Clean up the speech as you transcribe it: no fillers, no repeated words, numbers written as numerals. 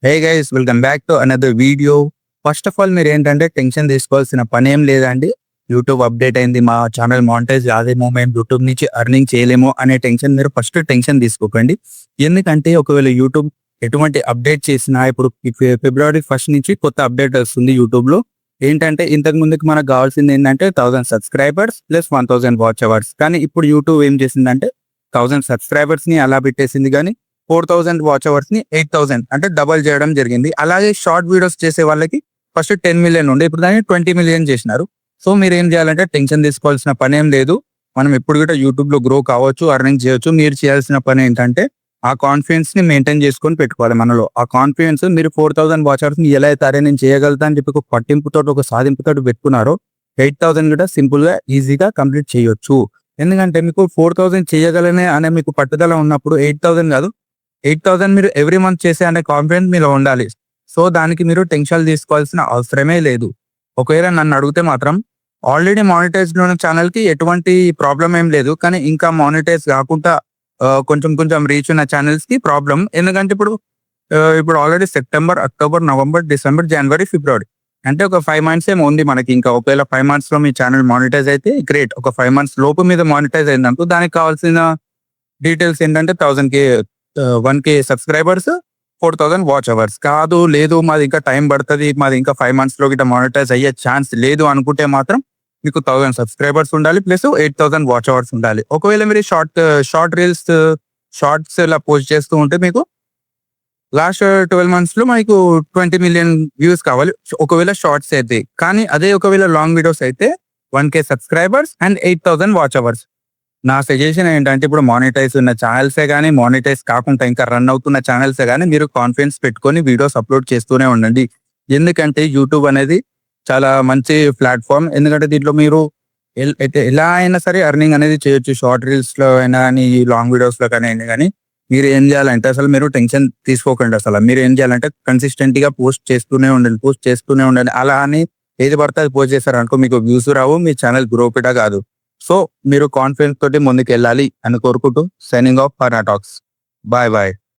Hey guys, welcome back to another video. First of all మీరు ఏంటంటే tension తీసుకోవాల్సిన పని ఏం లేదండి. యూట్యూబ్ అప్డేట్ అయింది, మా ఛానల్ మానిటైజ్ కాదేమో, మేము యూట్యూబ్ నుంచి ఎర్నింగ్ చేయలేమో అనే టెన్షన్ మీరు ఫస్ట్ టెన్షన్ తీసుకోకండి. ఎందుకంటే ఒకవేళ యూట్యూబ్ ఎటువంటి అప్డేట్ చేసినా ఇప్పుడు ఫిబ్రవరి 1 నుంచి కొత్త అప్డేట్ వస్తుంది యూట్యూబ్ లో. ఏంటంటే ఇంతకు ముందుకు మనకు కావాల్సింది ఏంటంటే 1000 సబ్స్క్రైబర్స్ ప్లస్ 1000 వాచ్ అవర్స్. కానీ ఇప్పుడు యూట్యూబ్ ఏం చేసిందంటే 1000 సబ్స్క్రైబర్స్ ని అలా పెట్టేసింది, కానీ 4000 వాచ్ అవర్స్ ని 8000 అంటే డబల్ చేయడం జరిగింది. అలాగే షార్ట్ వీడియోస్ చేసే వాళ్ళకి ఫస్ట్ 10 మిలియన్ ఉండే, ఇప్పుడు దాన్ని 20 మిలియన్ చేసినారు. సో మీరు ఏం చేయాలంటే టెన్షన్ తీసుకోవాల్సిన పని ఏం లేదు. మనం ఎప్పుడు కూడా యూట్యూబ్ లో గ్రో కావచ్చు, అర్నింగ్ చేయొచ్చు. మీరు చేయాల్సిన పని ఏంటంటే ఆ కాన్ఫిడెన్స్ ని మెయింటైన్ చేసుకొని పెట్టుకోవాలి మనలో. ఆ కాన్ఫిడెన్స్ మీరు 4000 వాచ్ అవర్స్ ని ఎలా అయితే అరే నేను చేయగలుగుతా అని చెప్పి ఒక పట్టింపుతో ఒక సాధింపుతో పెట్టుకున్నారో 8000 కూడా సింపుల్ గా ఈజీగా కంప్లీట్ చేయొచ్చు. ఎందుకంటే మీకు 4000 చేయగలనే అనే మీకు పట్టుదల ఉన్నప్పుడు 8000 కాదు, 8000 మీరు ఎవ్రీ మంత్ చేసే అనే కాన్ఫిడెన్స్ మీలో ఉండాలి. సో దానికి మీరు టెన్షన్ తీసుకోవాల్సిన అవసరమే లేదు. ఒకవేళ నన్ను అడిగితే మాత్రం ఆల్రెడీ మానిటైజ్డ్ ఉన్న ఛానల్ కి ఎటువంటి ప్రాబ్లం ఏం లేదు. కానీ ఇంకా మానిటైజ్ కాకుండా కొంచెం కొంచెం రీచ్ ఉన్న ఛానల్స్ కి ప్రాబ్లం. ఎందుకంటే ఇప్పుడు already September, October, November, December, జనవరి, ఫిబ్రవరి అంటే ఒక 5 మంత్స్ ఏమో ఉంది మనకి. ఇంకా ఒకవేళ 5 మంత్స్ లో మీ ఛానల్ మానిటైజ్ అయితే గ్రేట్. ఒక 5 మంత్స్ లోపు మీద మానిటైజ్ అయిందనుకో దానికి కావాల్సిన డీటెయిల్స్ ఏంటంటే 1K సబ్స్క్రైబర్స్, 4000 వాచ్ అవర్స్. కాదు లేదు మాది ఇంకా టైం పడుతుంది, మాది ఇంకా 5 మంత్స్ లో గిట్ట మానిటైజ్ అయ్యే ఛాన్స్ లేదు అనుకుంటే మాత్రం మీకు 1000 సబ్స్క్రైబర్స్ ఉండాలి, ప్లస్ 8000 వాచ్ అవర్స్ ఉండాలి. ఒకవేళ మీరు షార్ట్ రీల్స్, షార్ట్స్ ఇలా పోస్ట్ చేస్తూ ఉంటే మీకు లాస్ట్ 12 మంత్స్ లో మీకు 20 మిలియన్ వ్యూస్ కావాలి ఒకవేళ షార్ట్స్ అయితే. కానీ అదే ఒకవేళ లాంగ్ వీడియోస్ అయితే 1K subscribers and 8000 watch hours. నా సజెషన్ ఏంటంటే ఇప్పుడు మానిటైజ్ ఉన్న ఛానల్సే కానీ, మానిటైజ్ కాకుండా ఇంకా రన్ అవుతున్న ఛానల్సే కానీ మీరు కాన్ఫిడెన్స్ పెట్టుకొని వీడియోస్ అప్లోడ్ చేస్తూనే ఉండండి. ఎందుకంటే యూట్యూబ్ అనేది చాలా మంచి ప్లాట్ఫామ్. ఎందుకంటే దీంట్లో మీరు ఎలా అయినా సరే ఎర్నింగ్ అనేది చేయొచ్చు. షార్ట్ రీల్స్ లో అయినా కానీ, లాంగ్ వీడియోస్ లో కానీ మీరు ఏం చేయాలంటే అసలు మీరు టెన్షన్ తీసుకోకండి. అసలు మీరు ఏం చేయాలంటే కన్సిస్టెంట్ గా పోస్ట్ చేస్తూనే ఉండండి. అలా అని ఏది పడితే అది పోస్ట్ చేశారు అనుకో మీకు వ్యూస్ రావు, మీ ఛానల్ గ్రో కూడా కాదు. సో మీరు కాన్ఫిడెన్స్ తోటి ముందుకు వెళ్ళాలి అని కోరుకుంటూ signing off for talks. Bye bye.